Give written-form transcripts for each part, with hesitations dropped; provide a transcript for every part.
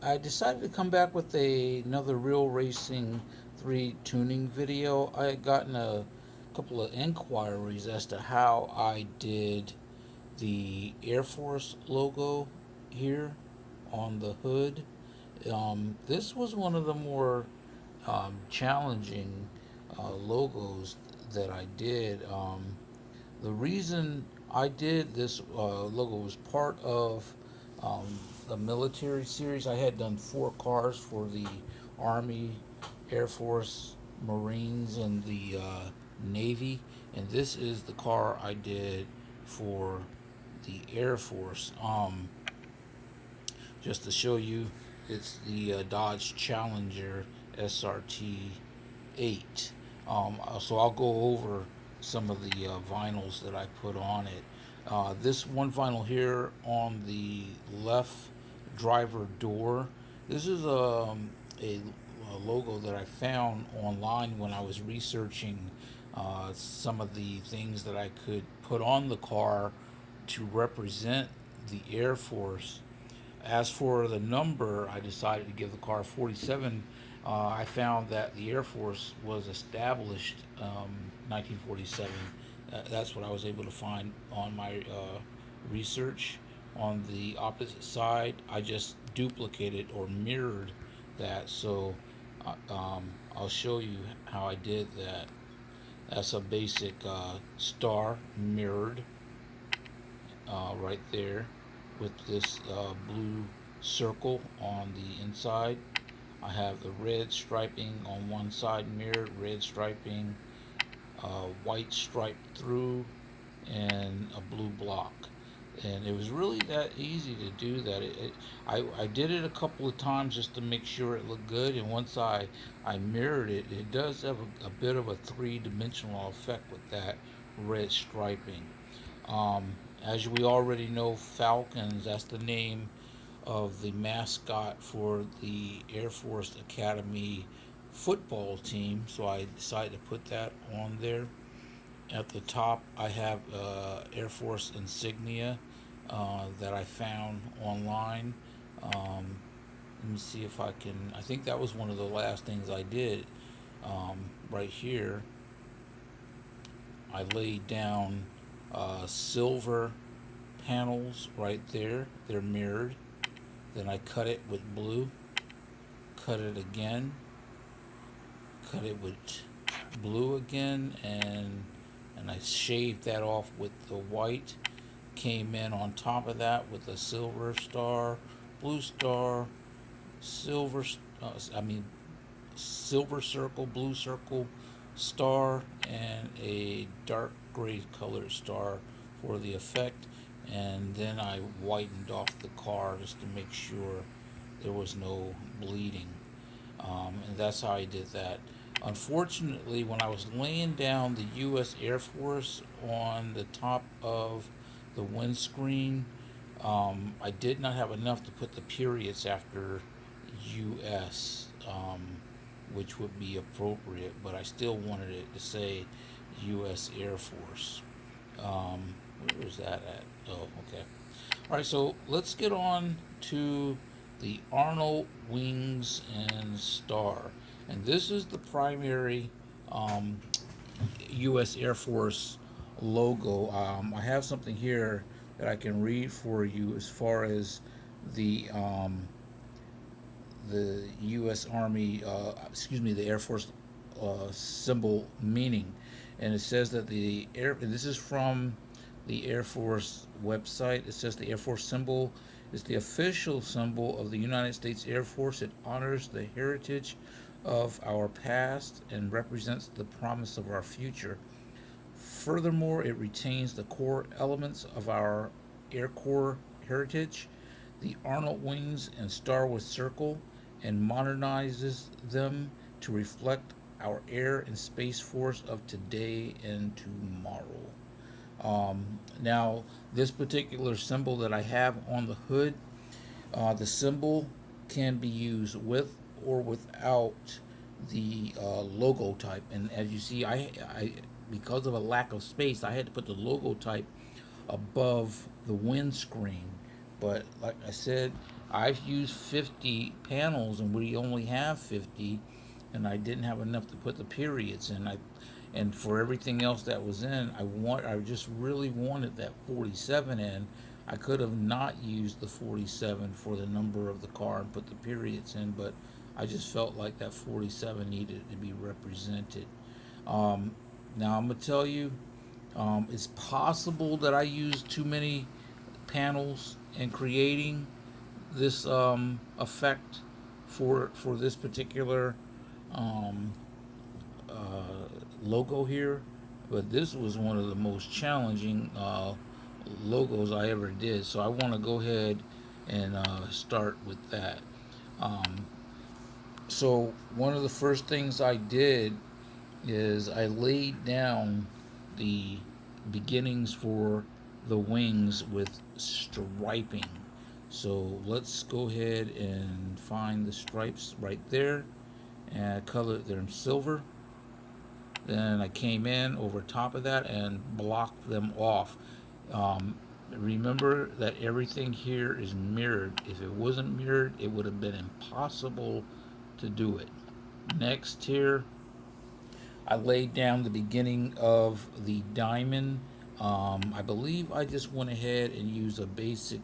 I decided to come back with another Real Racing 3 tuning video. I had gotten a couple of inquiries as to how I did the Air Force logo here on the hood. This was one of the more challenging logos that I did. The reason I did this logo was part of um, the military series. I had done 4 cars for the Army, Air Force, Marines, and the Navy, and this is the car I did for the Air Force. Just to show you, it's the Dodge Challenger SRT8. So I'll go over some of the vinyls that I put on it. This one vinyl here on the left driver door. This is a logo that I found online when I was researching some of the things that I could put on the car to represent the Air Force. As for the number, I decided to give the car 47. I found that the Air Force was established 1947. That's what I was able to find on my research. On the opposite side, I just duplicated or mirrored that. So I'll show you how I did that. That's a basic star mirrored right there with this blue circle on the inside. I have the red striping on one side mirrored, red striping, white stripe through, and a blue block. And it was really that easy to do that. I did it a couple of times just to make sure it looked good, and once I mirrored it, it does have a bit of a three-dimensional effect with that red striping. As we already know, Falcons, that's the name of the mascot for the Air Force Academy football team, so I decided to put that on there. At the top, I have Air Force insignia that I found online. Let me see if I can. I think that was one of the last things I did. Right here, I laid down silver panels right there. They're mirrored. Then I cut it with blue, cut it again, cut it with blue again, and I shaved that off with the white. Came in on top of that with a silver star, blue star, silver. I mean, silver circle, blue circle, star, and a dark gray colored star for the effect. And then I whitened off the car just to make sure there was no bleeding. And that's how I did that. Unfortunately, when I was laying down the U.S. Air Force on the top of the windscreen, I did not have enough to put the periods after U.S., which would be appropriate, but I still wanted it to say U.S. Air Force. Where is that at? Oh, okay. All right, so let's get on to the Arnold Wings and Star. And this is the primary U.S. Air Force logo. I have something here that I can read for you as far as the U.S. Army, the Air Force symbol meaning. And it says that and this is from the Air Force website. It says the Air Force symbol is the official symbol of the United States Air Force. It honors the heritage of our past and represents the promise of our future. Furthermore, it retains the core elements of our Air Corps heritage, the Arnold wings and Star with circle, and modernizes them to reflect our air and space force of today and tomorrow. Now, this particular symbol that I have on the hood, the symbol can be used with or without the logo type. And as you see, I because of a lack of space, I had to put the logo type above the windscreen But like I said, I've used 50 panels and we only have 50, and I didn't have enough to put the periods in. And for everything else that was in, I just really wanted that 47 in. I could have not used the 47 for the number of the car and put the periods in, but I just felt like that 47 needed to be represented. Um, Now I'm gonna tell you, it's possible that I used too many panels in creating this effect for this particular um, logo here, but this was one of the most challenging logos I ever did. So I want to go ahead and start with that. Um, so one of the first things I did is I laid down the beginnings for the wings with striping. So let's go ahead and find the stripes right there and color them silver. Then I came in over top of that and blocked them off. Um, Remember that everything here is mirrored. If it wasn't mirrored, it would have been impossible to do it. Next here, I laid down the beginning of the diamond. I believe I just went ahead and used a basic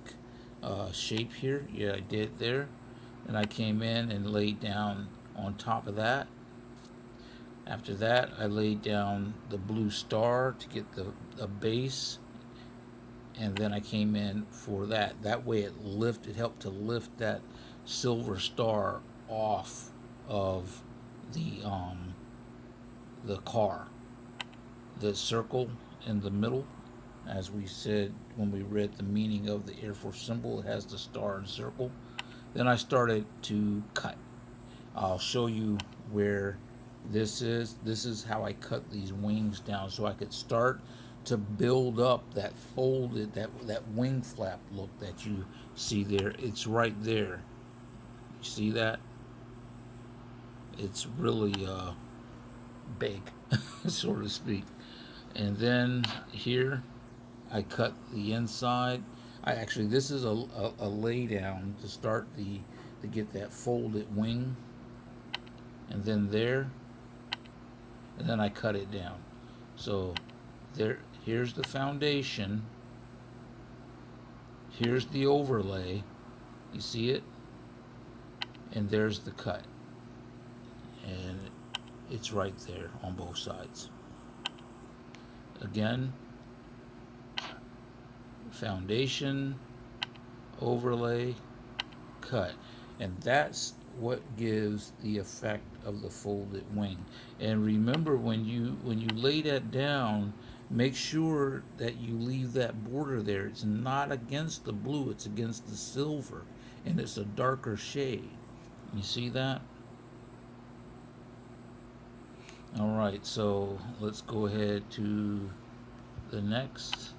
shape here. Yeah, I did there. And I came in and laid down on top of that. After that, I laid down the blue star to get the base, and then I came in for that. That way, it helped to lift that silver star off of the car. The circle in the middle, as we said when we read the meaning of the Air Force symbol, it has the star and circle. Then I started to cut. I'll show you where this is. This is how I cut these wings down so I could start to build up that folded, that wing flap look that you see there. It's right there. You see that? It's really big, so to speak. And then here I cut the inside. This is a lay down to start to get that folded wing, and then there, and then I cut it down. So here's the foundation, here's the overlay, you see it, and there's the cut, and it's right there on both sides. Again, foundation, overlay, cut, and that's what gives the effect of the folded wing. And remember, when you lay that down, make sure that you leave that border there. It's not against the blue, it's against the silver, and it's a darker shade. You see that? All right, so let's go ahead to the next.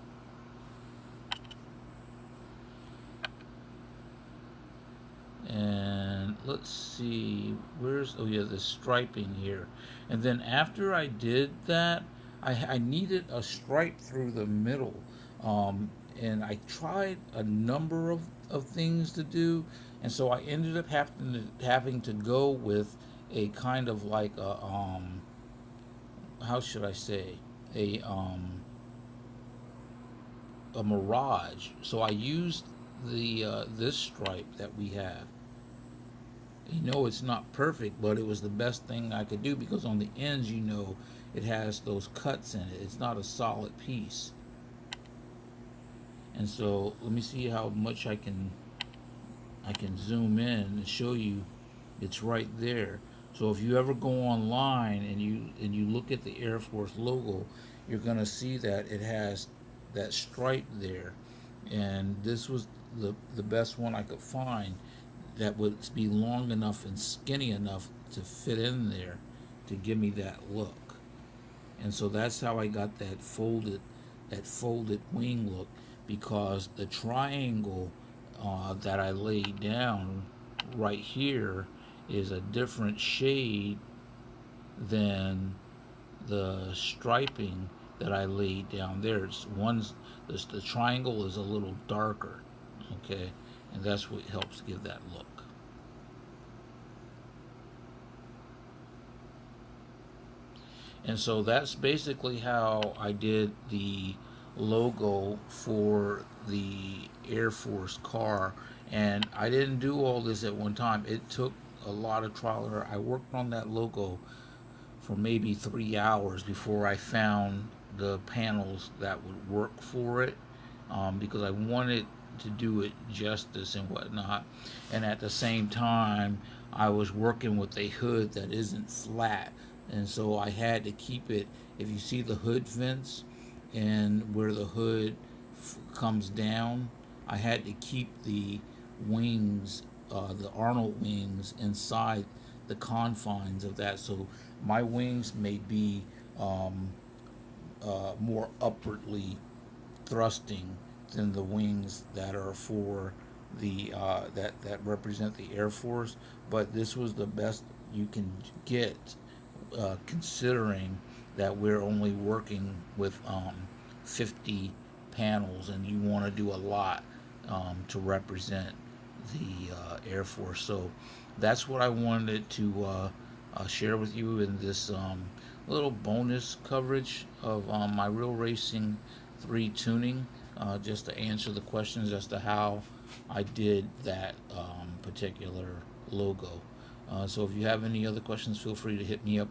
And let's see, oh yeah, the striping here. And then after I did that, I needed a stripe through the middle. And I tried a number of things to do, and so I ended up having to go with a kind of like a how should I say, a mirage. So I used the this stripe that we have. You know, it's not perfect, but it was the best thing I could do, because on the ends, you know, it has those cuts in it. It's not a solid piece. And so let me see how much I can zoom in and show you. It's right there. So if you ever go online and you look at the Air Force logo, you're gonna see that it has that stripe there, and this was the best one I could find that would be long enough and skinny enough to fit in there to give me that look. And so that's how I got that folded wing look, because the triangle that I laid down right here is a different shade than the striping that I laid down there. The triangle is a little darker. Okay, and that's what helps give that look. And so that's basically how I did the logo for the Air Force car. And I didn't do all this at one time. It took a lot of trial and error. I worked on that logo for maybe 3 hours before I found the panels that would work for it, because I wanted to do it justice and whatnot. And at the same time, I was working with a hood that isn't flat, and so I had to keep it. If you see the hood vents and where the hood comes down, I had to keep the wings, the Arnold wings, inside the confines of that. So my wings may be more upwardly thrusting than the wings that are for the that represent the Air Force. But this was the best you can get, considering that we're only working with 50 panels, and you want to do a lot to represent the Air Force. So that's what I wanted to share with you in this little bonus coverage of my Real Racing 3 tuning, just to answer the questions as to how I did that particular logo. So if you have any other questions, feel free to hit me up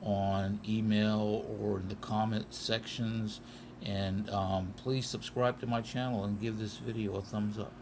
on email or in the comment sections. And please subscribe to my channel and give this video a thumbs up.